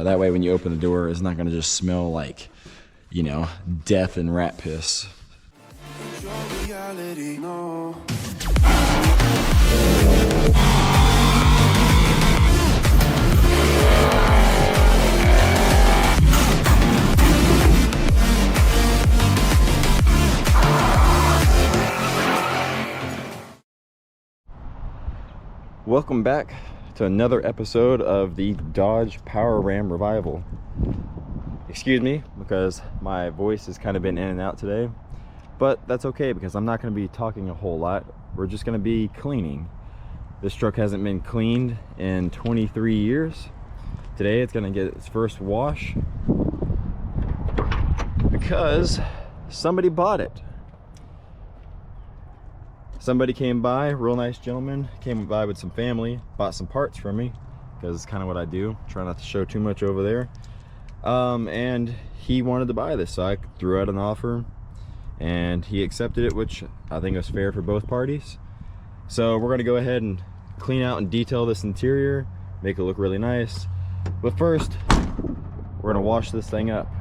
That way when you open the door, it's not gonna just smell like, you know, death and rat piss. Welcome back to another episode of the Dodge Power Ram Revival. Excuse me, because my voice has kind of been in and out today, but that's okay because I'm not going to be talking a whole lot. We're just going to be cleaning. This truck hasn't been cleaned in 23 years. Today it's going to get its first wash because somebody bought it. Somebody came by, real nice gentleman, came by with some family, bought some parts from me, because it's kind of what I do. Try not to show too much over there. And he wanted to buy this, so I threw out an offer, and he accepted it, which I think was fair for both parties. So we're going to go ahead and clean out and detail this interior, make it look really nice. But first, we're going to wash this thing up.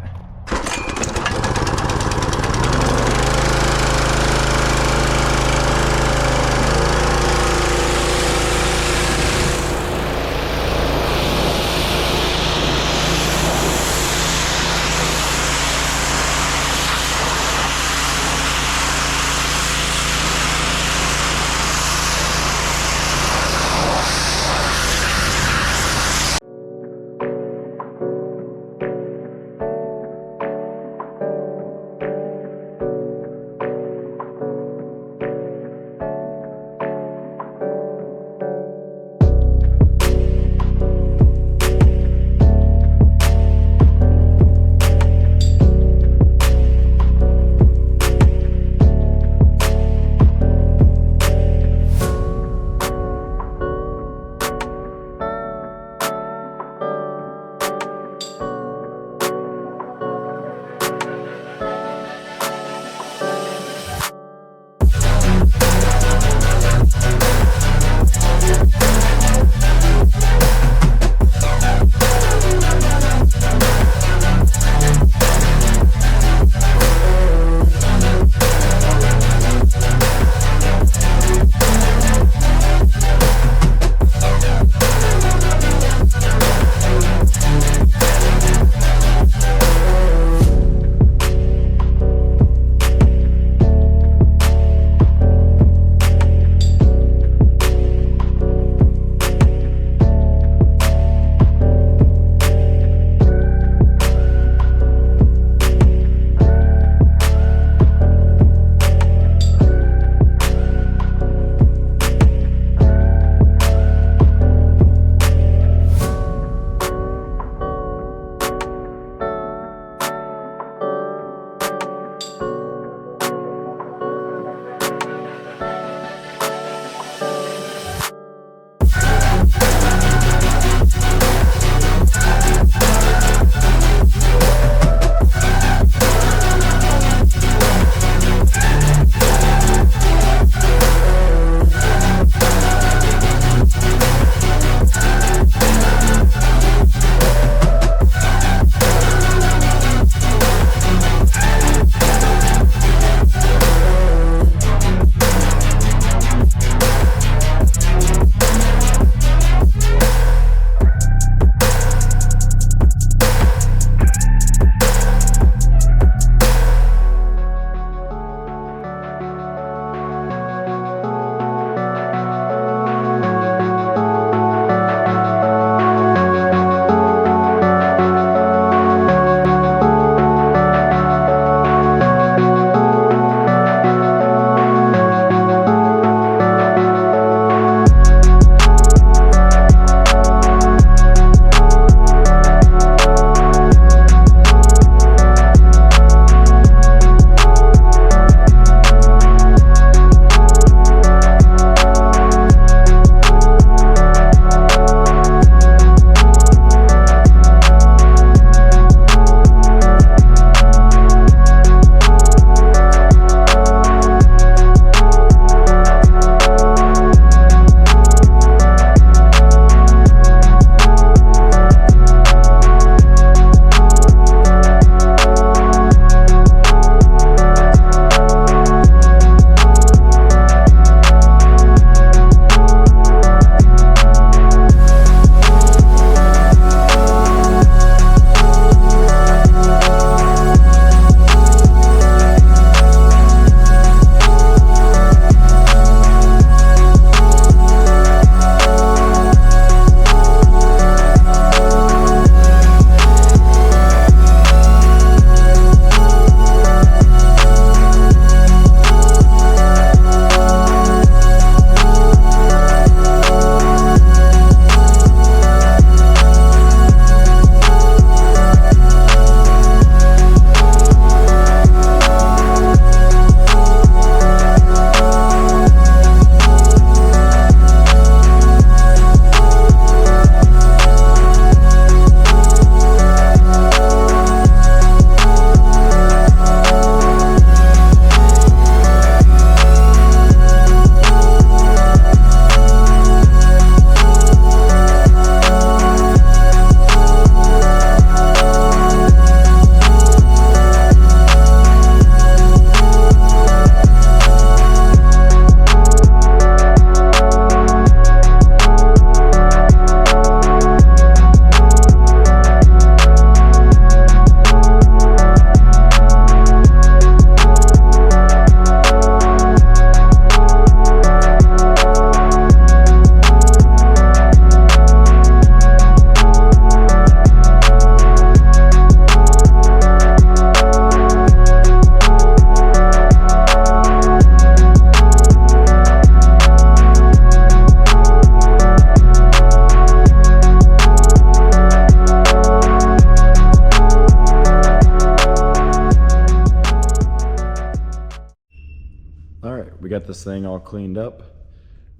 got this thing all cleaned up.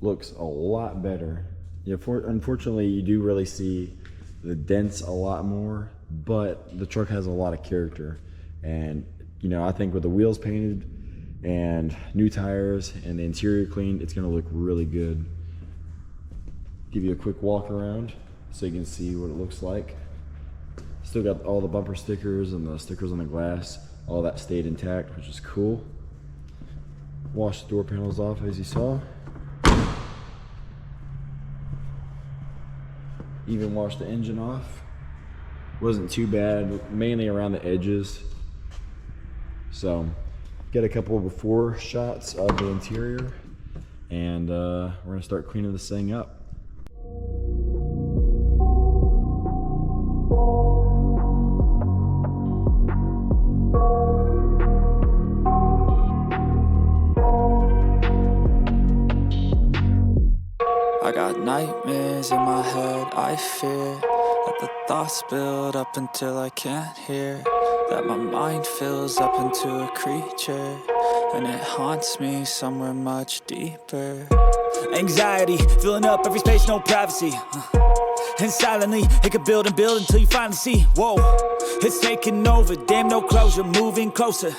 Looks a lot better. Yeah, unfortunately, you do really see the dents a lot more, but the truck has a lot of character. And you know, I think with the wheels painted and new tires and the interior cleaned, it's gonna look really good. Give you a quick walk around so you can see what it looks like. Still got all the bumper stickers and the stickers on the glass. All that stayed intact, which is cool. Wash the door panels off as you saw. Even washed the engine off. Wasn't too bad, mainly around the edges. So, get a couple of before shots of the interior, and we're gonna start cleaning this thing up. I got nightmares in my head, I fear that the thoughts build up until I can't hear, that my mind fills up into a creature, and it haunts me somewhere much deeper. Anxiety, filling up every space, no privacy, and silently, it could build and build until you finally see, whoa, it's taking over, damn no closure, moving closer.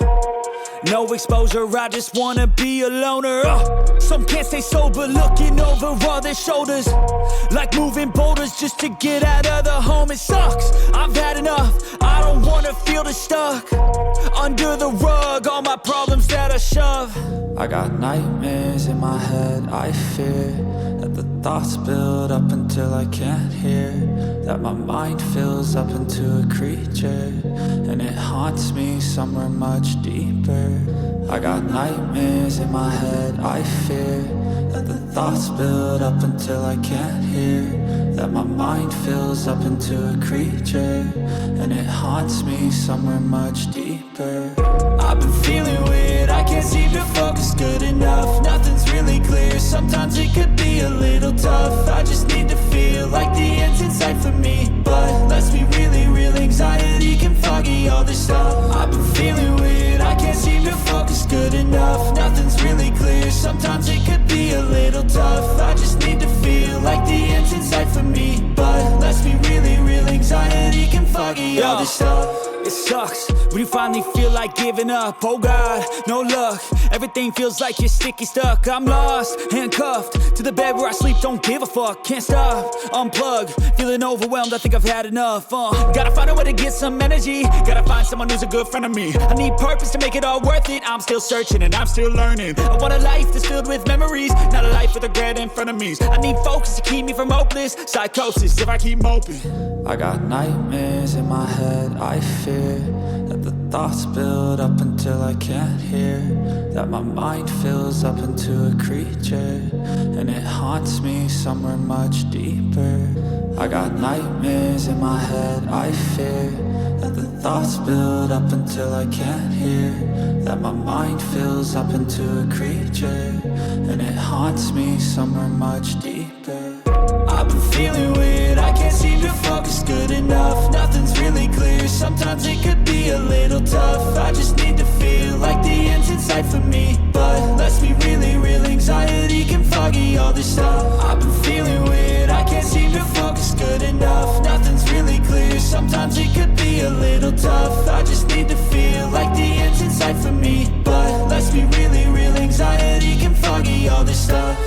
No exposure, I just wanna be a loner. Some can't stay sober, looking over all their shoulders, like moving boulders just to get out of the home. It sucks, I've had enough, I don't wanna feel the stuck under the rug, all my problems that I shove. I got nightmares in my head, I fear that the thoughts build up until I can't hear, that my mind fills up into a creature, and it haunts me somewhere much deeper. I got nightmares in my head, I fear that the thoughts build up until I can't hear, that my mind fills up into a creature, and it haunts me somewhere much deeper. I've been feeling weird, I can't seem to focus good enough, nothing's really clear, sometimes it could be a little tough, I just need to feel like the end's in sight for me, but let's be really real, anxiety can foggy all this stuff. I've been feeling weird, I can't seem to focus good enough, nothing's really clear, sometimes it could be a little tough, I just need to feel like the end's in sight for me, but let's be really real, anxiety can foggy all this stuff. It sucks when you finally feel like giving up. Oh God, no luck, everything feels like you're sticky stuck. I'm lost, handcuffed to the bed where I sleep, don't give a fuck. Can't stop, unplug, feeling overwhelmed, I think I've had enough. Gotta find a way to get some energy, gotta find someone who's a good friend of me. I need purpose to make it all worth it, I'm still searching and I'm still learning. I want a life that's filled with memories, not a life with regret in front of me. I need focus to keep me from hopeless psychosis if I keep moping. I got nightmares in my head, I fear that the thoughts build up until I can't hear, that my mind fills up into a creature, and it haunts me somewhere much deeper. I got nightmares in my head, I fear that the thoughts build up until I can't hear, that my mind fills up into a creature, and it haunts me somewhere much deeper. I've been feeling weird, I can't seem to focus good enough, nothing's really clear, sometimes it could be a little tough, I just need to feel like the end's in sight for me, but let's be really real, anxiety can foggy all this stuff. I've been feeling weird, I can't seem to focus good enough, nothing's really clear, sometimes it could be a little tough, I just need to feel like the end's in sight for me, but let's be really real, anxiety can foggy all this stuff.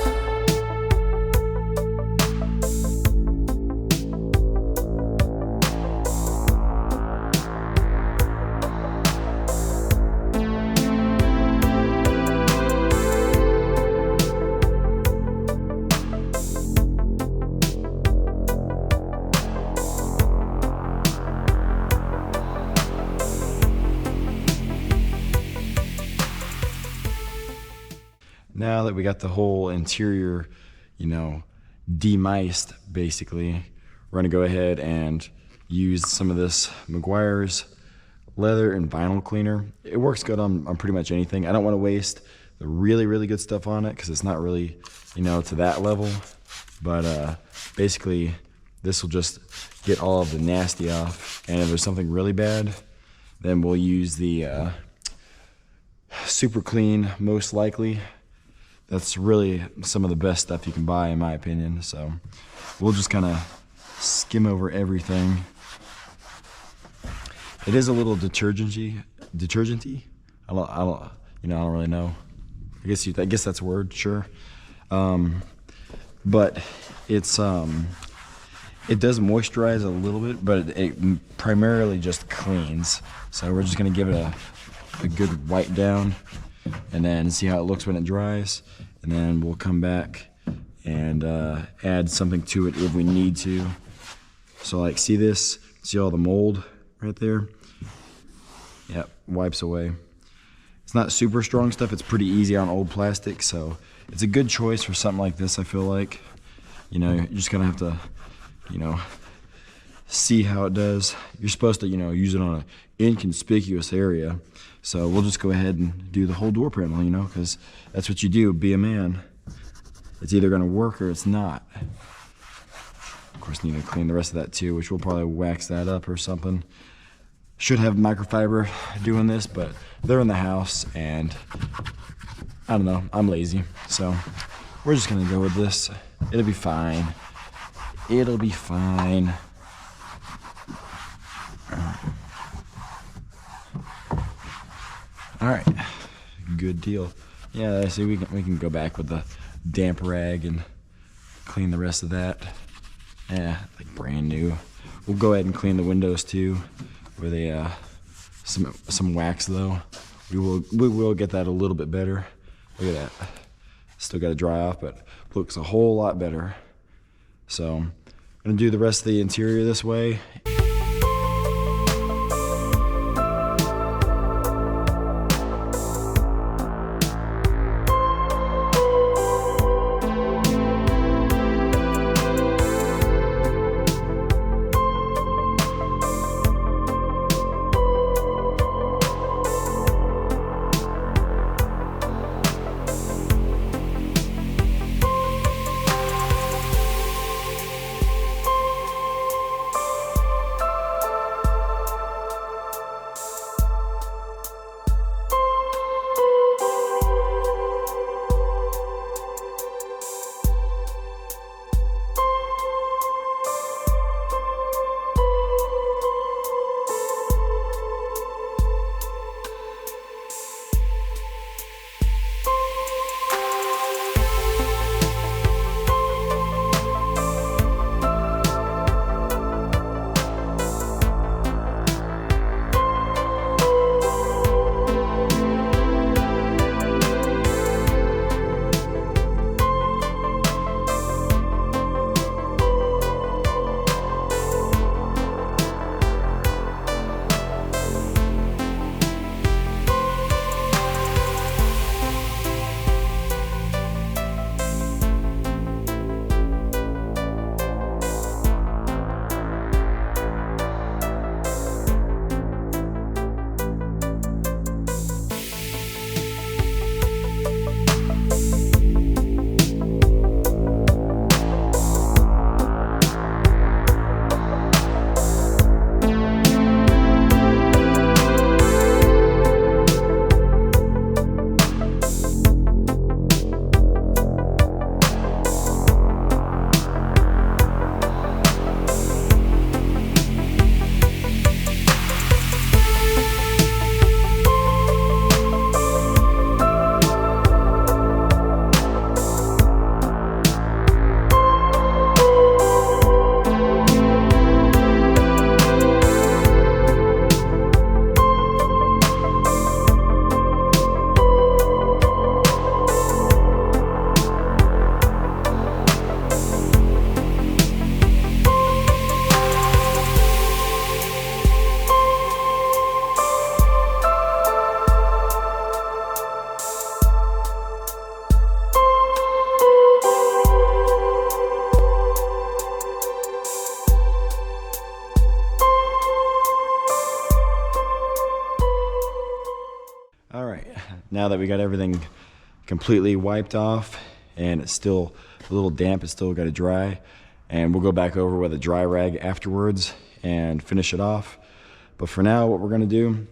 Now that we got the whole interior, you know, demiced basically, we're gonna go ahead and use some of this Meguiar's leather and vinyl cleaner. It works good on pretty much anything. I don't want to waste the really good stuff on it because it's not really, you know, to that level. But basically, this will just get all of the nasty off. And if there's something really bad, then we'll use the Super Clean, most likely. that's really some of the best stuff you can buy, in my opinion. So we'll just kind of skim over everything. It is a little detergenty. I don't really know. I guess that's a word, sure. But it's it does moisturize a little bit, but it primarily just cleans. So we're just gonna give it a good wipe down, and then see how it looks when it dries, and then we'll come back and add something to it if we need to. So like, see all the mold right there? Yep, wipes away. It's not super strong stuff. It's pretty easy on old plastic, so it's a good choice for something like this, I feel like. You're just gonna have to, see how it does. You're supposed to, use it on an inconspicuous area. So we'll just go ahead and do the whole door panel, because that's what you do, be a man. It's either gonna work or it's not. Of course, need to clean the rest of that too, which we'll probably wax that up or something. Should have microfiber doing this, but they're in the house and I don't know, I'm lazy. So we're just gonna go with this. It'll be fine. It'll be fine. All right, good deal. Yeah, I see we can go back with the damp rag and clean the rest of that. Yeah, like brand new. We'll go ahead and clean the windows too, where they some wax though. We will get that a little bit better. Look at that. Still got to dry off, but looks a whole lot better. So I'm gonna do the rest of the interior this way. Now that we got everything completely wiped off and it's still a little damp, it's still got to dry, and we'll go back over with a dry rag afterwards and finish it off. But for now, what we're going to do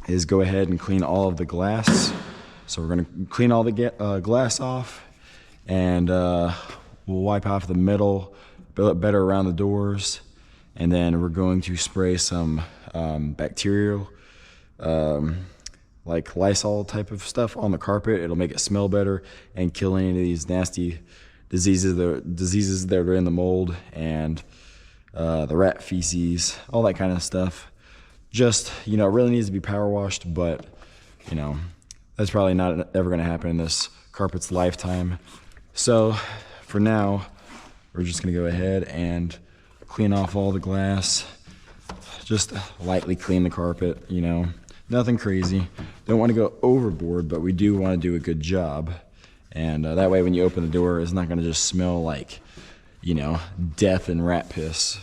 is go ahead and clean all of the glass So we're gonna clean all the glass off, and we'll wipe off the metal better around the doors, and then we're going to spray some bacterial, like Lysol type of stuff on the carpet. It'll make it smell better and kill any of these nasty diseases that are in the mold and the rat feces, all that kind of stuff. Just, you know, it really needs to be power washed, but, you know, that's probably not ever going to happen in this carpet's lifetime. So for now, we're just going to go ahead and clean off all the glass. Just lightly clean the carpet, you know, nothing crazy. Don't want to go overboard, but we do want to do a good job. And that way when you open the door, it's not going to just smell like, you know, death and rat piss.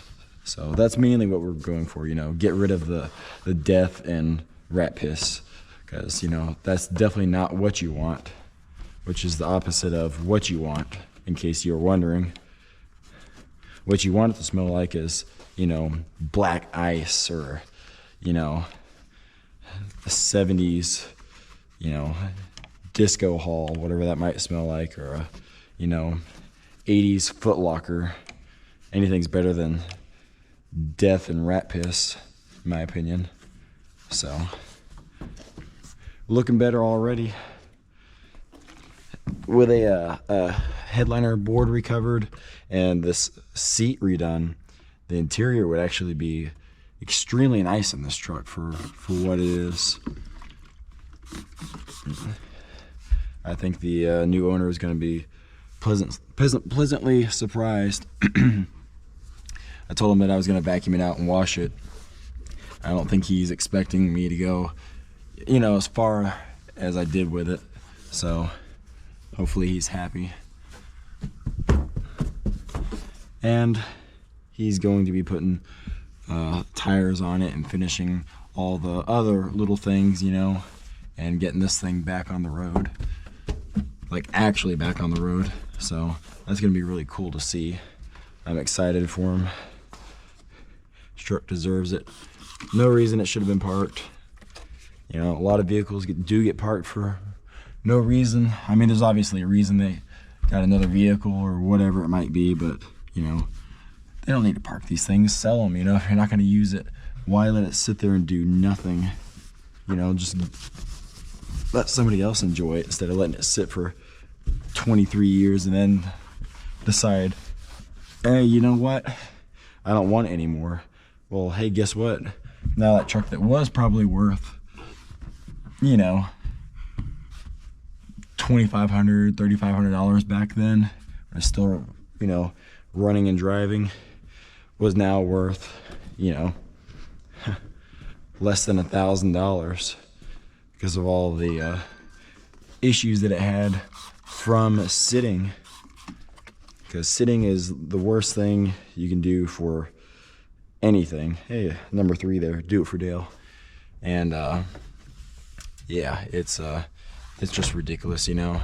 So that's mainly what we're going for, you know, get rid of the death and rat piss, because, you know, that's definitely not what you want, which is the opposite of what you want, in case you're wondering. What you want it to smell like is, you know, black ice, or, you know, a 70s, you know, disco hall, whatever that might smell like, or a, you know, 80s Foot Locker. Anything's better than death and rat piss, in my opinion. So, looking better already. With a headliner board recovered and this seat redone, the interior would actually be extremely nice in this truck for what it is. I think the new owner is going to be pleasantly surprised. I told him that I was going to vacuum it out and wash it. I don't think he's expecting me to go, you know, as far as I did with it. So hopefully he's happy. And he's going to be putting tires on it and finishing all the other little things, you know, and getting this thing back on the road. Like actually back on the road. So that's going to be really cool to see. I'm excited for him. This truck deserves it. No reason it should have been parked. You know, a lot of vehicles do get parked for no reason. I mean, there's obviously a reason they got another vehicle or whatever it might be, but, you know, they don't need to park these things. Sell them, you know. If you're not going to use it, why let it sit there and do nothing? You know, just let somebody else enjoy it instead of letting it sit for 23 years and then decide, hey, you know what? I don't want it anymore. Well, hey, guess what? Now that truck that was probably worth, you know, $2,500, $3,500 back then, when it's still, you know, running and driving, was now worth, you know, less than $1,000 because of all the issues that it had from sitting. Because sitting is the worst thing you can do for anything. Hey, number 3 there, do it for Dale. And yeah, it's just ridiculous, you know.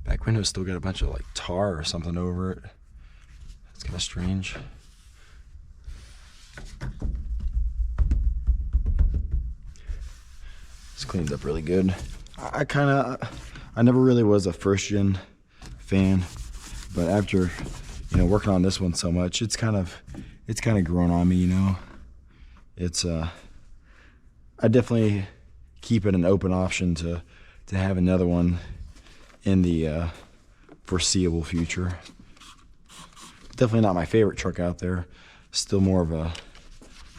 Back window's still got a bunch of like tar or something over it. It's kind of strange. This cleans up really good. I never really was a first gen fan, but after, you know, working on this one so much, it's kind of grown on me, you know. It's I definitely keep it an open option to have another one in the foreseeable future. Definitely not my favorite truck out there. Still more of a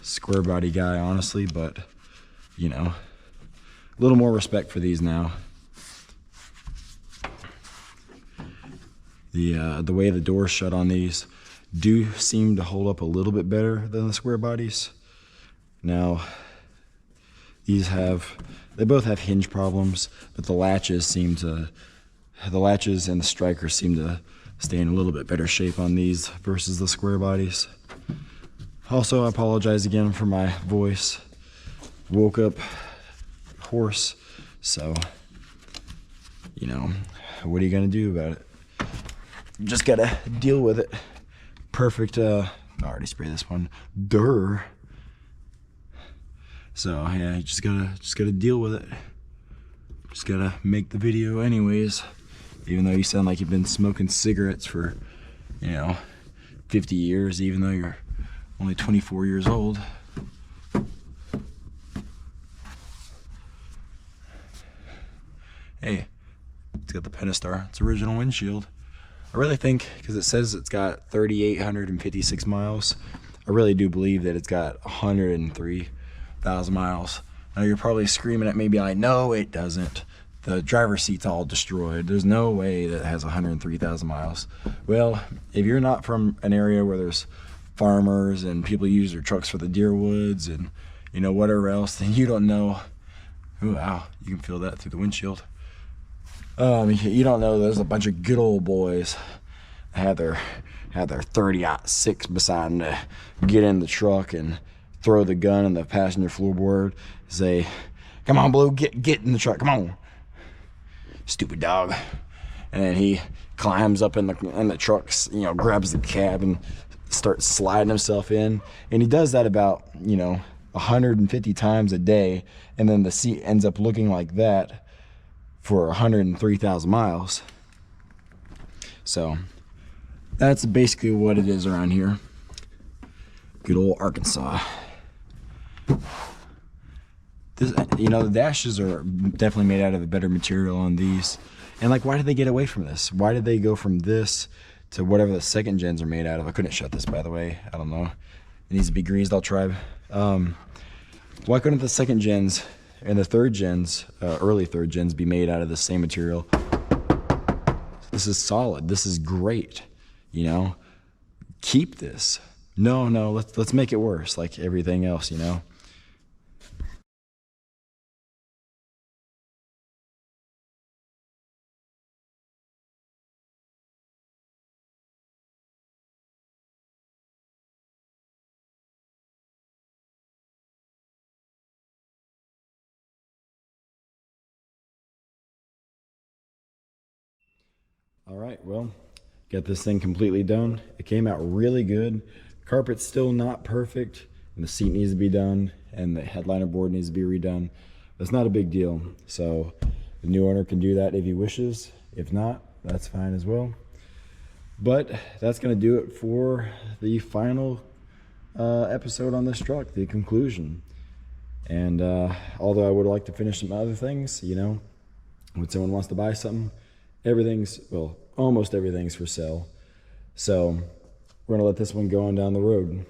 square body guy, honestly, but, you know, a little more respect for these now. The way the doors shut on these do seem to hold up a little bit better than the square bodies. Now, they both have hinge problems, but the latches and the striker seem to stay in a little bit better shape on these versus the square bodies. Also, I apologize again for my voice. Woke up hoarse, so, you know, what are you gonna do about it? Just gotta deal with it. Perfect, I already sprayed this one. Durr. So yeah, you just gotta deal with it. Just gotta make the video anyways. Even though you sound like you've been smoking cigarettes for, 50 years, even though you're only 24 years old. Hey, it's got the Pentastar. It's original windshield. I really think, because it says it's got 3,856 miles, I really do believe that it's got 103,000 miles. Now you're probably screaming at me, be like, no, it doesn't. The driver's seat's all destroyed. There's no way that it has 103,000 miles. Well, if you're not from an area where there's farmers and people use their trucks for the deer woods and, whatever else, then you don't know. Ooh, wow, you can feel that through the windshield. You don't know there's a bunch of good old boys that had their 30-06 beside them to get in the truck and throw the gun in the passenger floorboard, say, come on, Blue, get in the truck, come on, stupid dog. And then he climbs up in the truck, grabs the cab and starts sliding himself in. And he does that about 150 times a day, and then the seat ends up looking like that for 103,000 miles. So that's basically what it is around here. Good old Arkansas. This, the dashes are definitely made out of a better material on these. And like, why did they get away from this? Why did they go from this to whatever the second gens are made out of? I couldn't shut this, by the way. I don't know. It needs to be greased. I'll try. Why couldn't the second gens and the third gens, early third gens, be made out of the same material? This is solid. This is great. Keep this. No, let's make it worse, like everything else. All right, well, got this thing completely done. It came out really good. Carpet's still not perfect, and the seat needs to be done, and the headliner board needs to be redone. That's not a big deal. So the new owner can do that if he wishes. If not, that's fine as well. But that's gonna do it for the final episode on this truck, the conclusion. And although I would like to finish some other things, when someone wants to buy something, almost everything's for sale. So we're gonna let this one go on down the road.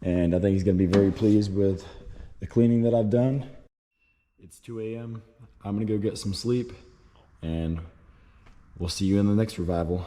And I think he's gonna be very pleased with the cleaning that I've done. It's 2 a.m. I'm gonna go get some sleep, and we'll see you in the next revival.